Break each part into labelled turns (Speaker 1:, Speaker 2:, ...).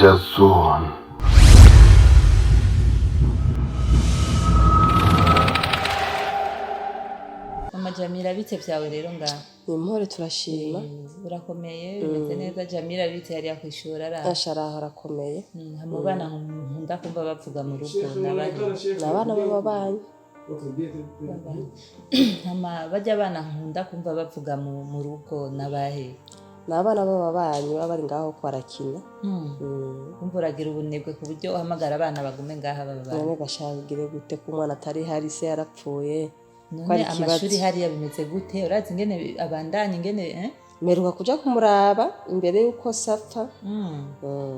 Speaker 1: Jason.
Speaker 2: Mama Jamila bite vyawe rero ngaho?
Speaker 3: Impore turashima.
Speaker 2: Urakomeye bimeze neza. Jamila bite yari yakwishura ara?
Speaker 3: Asharaho arakomeye.
Speaker 2: Hamubana nkunda kumva bavuga mu rugo
Speaker 3: Nabana b'ababanyi.
Speaker 2: Hama bajya abana nkunda kumva bavuga mu rugo nabahe.
Speaker 3: Nabana b'ababanyi baba bari ngaho kwarakina.
Speaker 2: Kumva uragira ubunebwe ku buryo uhamagara abana bagume ngaha baba.
Speaker 3: None gashagire gute ku mwana atari hari se yarapfuye.
Speaker 2: None amashuri hariya bimeze gute? Urazi ingene abandanye ingene
Speaker 3: Meruka kuja kumuraba imbere yuko sapfa.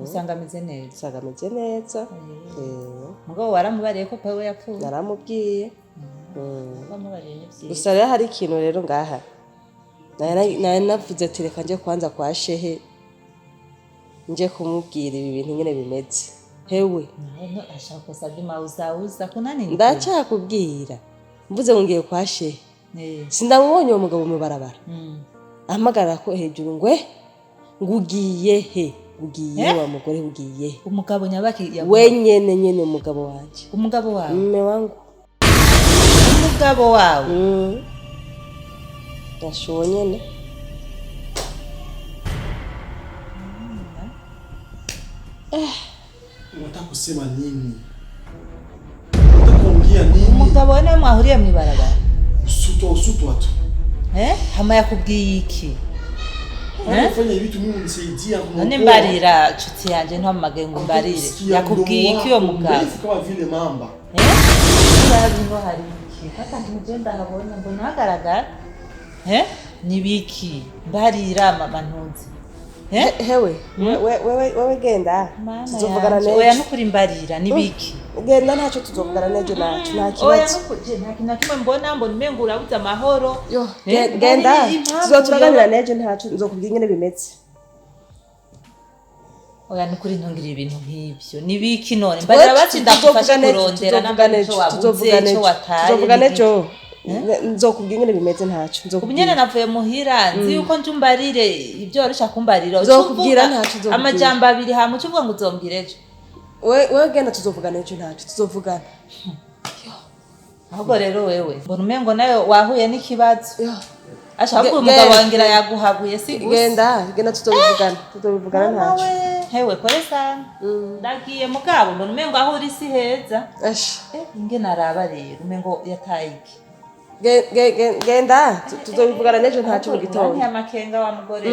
Speaker 2: Usanga ameze neza.
Speaker 3: Usanga ameze neza.
Speaker 2: Mugabo waramubariye ko pawe yapfuye?
Speaker 3: Naramubwiye.
Speaker 2: Bamubariye n'ivyiza.
Speaker 3: Gusa rero hari ikintu rero ngaha. Nari navuze ati reka nje kwanza kwa shehe. Nje kumubwira ibi bintu ingene bimeze. Hewe.
Speaker 2: No ashaka sabima uza kunani?
Speaker 3: Ndacakubwira. Mvuze ngiye kwa shehe. Sindamubonye uwo mugabo mu barabara. Ahamagara ko hejuru ngugiye he ugiye wa mugore ugiye
Speaker 2: umugabo nyabaki
Speaker 3: wenyene umugabo wanje
Speaker 2: umugabo wawe
Speaker 3: mume wangu
Speaker 2: umugabo wawe
Speaker 3: ndashonyene
Speaker 4: unataka kusema nini? Unataka kuongea nini?
Speaker 2: Umugabo wana mwahuriye mu barabara
Speaker 4: usutu watu
Speaker 2: hama yakubwiye iki?
Speaker 4: Unafanya vitu mimi unisaidia
Speaker 2: none mbarira nshuti yanje ntamage ngo mbarire yakubwiye iki yo mugabo
Speaker 4: kama vile mamba
Speaker 2: ngo hari iki kaka ndimugenda habona mbona hagaragara nibiki mbarira mama ntunzi
Speaker 3: hewe wewe genda
Speaker 2: tuzovugana neza oya nukuri mbarira nibiki
Speaker 3: genda ntacyo tuzovugana nejo nta kibazo
Speaker 2: oya nukuri nta kintu mbona umengo urabuza amahoro
Speaker 3: genda tuzotuganira nejo ntacyo nzokubwira ingene bimeze
Speaker 2: oya nukuri ntongire ibintu nk'ibyo nibiki none mbarira bati ndakufasha kurondera n'abantu wabuze cyo wataye
Speaker 3: tuzovugana nejo nzokubwira ingene bimeze ntacyo
Speaker 2: ubunyene navuye muhira nzi yuko njumbarire ibyo rusha kumbarira
Speaker 3: nzokubwira ntacyo
Speaker 2: amajambo abiri hamwe uvuga ngo uzombwire ejo
Speaker 3: wewe genda tuzovugana ejo ntacyo tuzovugana
Speaker 2: ahubwo rero wewe mbona umengo nayo wahuye n'ikibazo ashaka umugabo wangira yaguhabuye si gusa
Speaker 3: genda tuzovugana ntacyo
Speaker 2: hewe kore sana ndagiye mugabo mbona umengo aho uri si heza inge naraba rero umengo yataye iki
Speaker 3: genda tuzovugana nejo ntacyo mu gitondo
Speaker 2: nta makenga wa mugore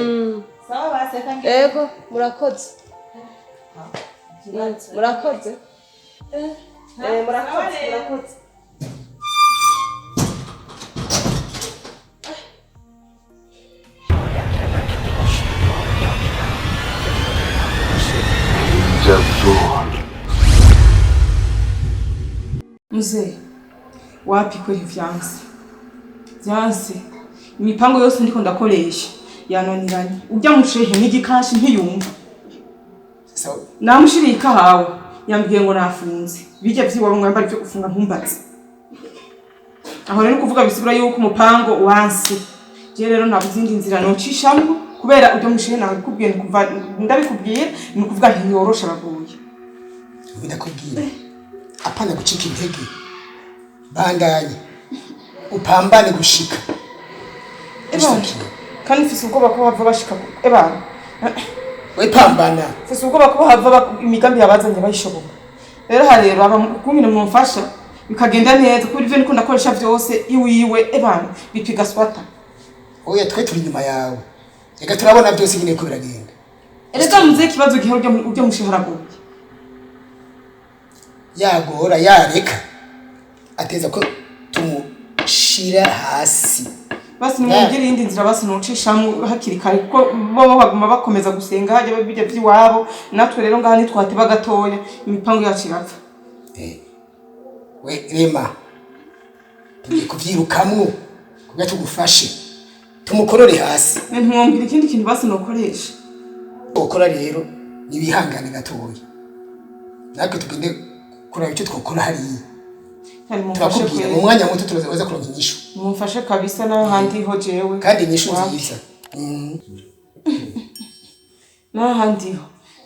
Speaker 2: sawa baseka nge
Speaker 3: yego murakoze murakoze
Speaker 1: Jason.
Speaker 5: Mzee wapi kweli vyanse imipango yose ndiko ndakoresha yanoniranye ujya mushehe n'igikashi ntiyumva namushirika hawe yambwiye ngo nafunze bijya vyiwaro mwambara byo gufunga ntumbatse aho rero kuvuga bisubira yuko umupango wanse je rero nabuzindi nzira nocishamo kubera ujya mushehe nawe kubwiye kuva ndabikubwiye ni kuvuga ntiyorosha baguye
Speaker 4: ndakubwiye apana gucika intege bandanye upambane gushika
Speaker 5: kandi mfise ubwoba ko bava bashika ebana
Speaker 4: we pambana
Speaker 5: mfise ubwoba ko bava imigambi yabazanye bayishoboka rero harero aba kungine mumfasha bikagenda neza kuri ivyo niko ndakoresha vyose iwiwe ebana bipiga swata
Speaker 4: oya twe turi nyuma yawe reka turabona byose nyine ko biragenda
Speaker 5: erega muze kibazo gihe ujya mushiharaguye
Speaker 4: yagora yareka ateza ko tumushira hasi
Speaker 5: basi mwegere indi nzira basi nucishamwe hakiri kare kuko bo baguma bakomeza gusenga haje babije by'iwabo natwe rero ngaha nitwateba gatoya imipango yacu irapfa
Speaker 4: we rema tugiye kuvyirukamwo kugira tugufashe tumukorore hasi
Speaker 5: ntumwumvira ikindi kintu basi nokoresha
Speaker 4: ukora rero nibihangane gatoya natwe tugende kuraba icyo twokora hariya turakubwira mu mwanya muto turaza kuronka inyishu
Speaker 5: mumfashe kabisa n'ahandi ho jewe
Speaker 4: kandi inyishu nziza
Speaker 5: n'ahandi ho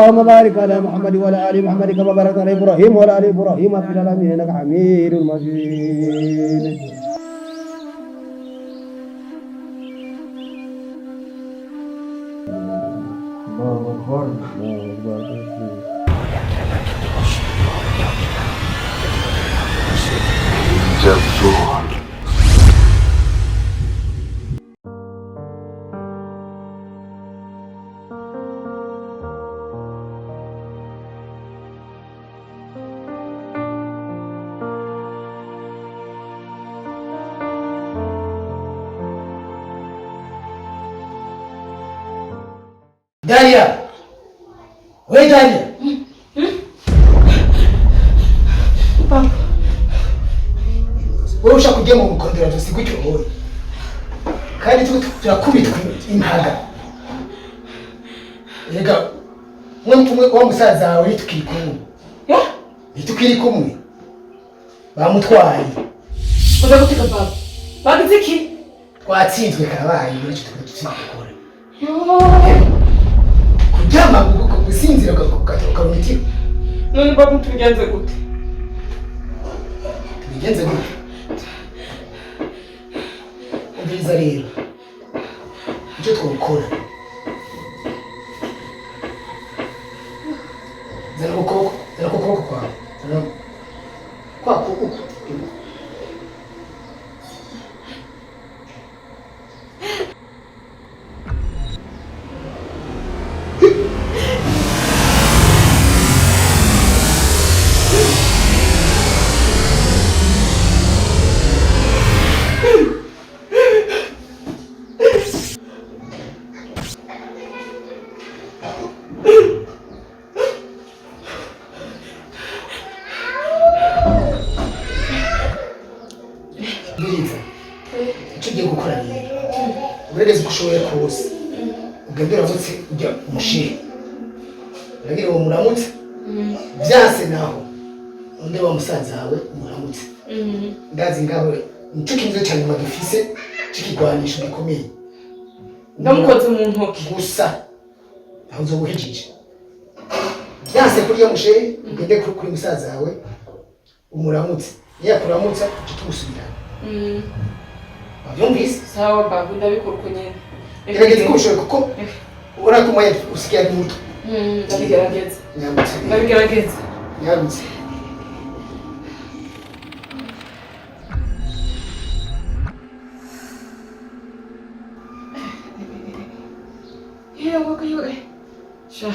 Speaker 1: اللهم بارك على محمد وعلى ال محمد كما باركت على ابراهيم وعلى ال ابراهيم في العالمين انك حميد مجيد. الله اكبر الله اكبر.
Speaker 6: جبار.
Speaker 4: داليا وين داليا؟ wowe ushaka kujya mu mukondera dosiye gutyo wowe kandi turakubitwa impaga rega wa musaza wawe nitukiri kumwe nitukiri kumwe bamutwaye
Speaker 5: uza guteka papa bagize iki
Speaker 4: twatsinzwe karabaye muri icyo tukora kuryama gusinzira ukabona umutima
Speaker 5: none papa tubigenze gute
Speaker 4: tubigenze gute ubwiza rero icyo twakora zana ukuboko kwawe kwa kuboko icyo ugiye gukora rero ugerageze uko ushoboye kose ugende uramutse ujya umushinga uragira uwo muramutse byase naho undi wa musaza wawe umuramutse ndazi ngaho nicyo kintu cyane badufise cy'ikigwanisho gikomeye
Speaker 5: ndamukoze mu ntoki
Speaker 4: gusa aho uzoba uhejeje byase kurya mushere ugende kuri musaza wawe umuramutse yakuramutsa icyo tumusubirana wabyumvise
Speaker 5: sawa babu ndabikora uko nyine
Speaker 4: gerageza uko ushoboye kuko urakumenya usigaye ari muto
Speaker 5: ndabigerageza
Speaker 4: nyabutse
Speaker 5: ndabigerageza
Speaker 4: nyabutse
Speaker 5: yewe sha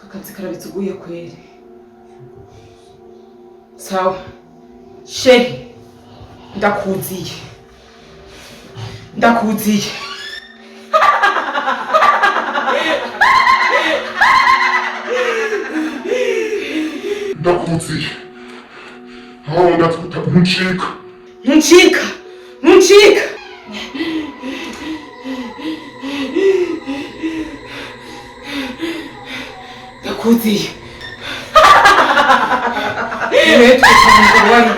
Speaker 5: akazi karabitsuguye kweli sawa shehe ndakuziye ndakuziye
Speaker 6: ndakuziye aho ndatuta ntucika
Speaker 5: ntucika ntucika ndakuziye Imetwe cyane wari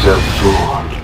Speaker 6: Jabbar.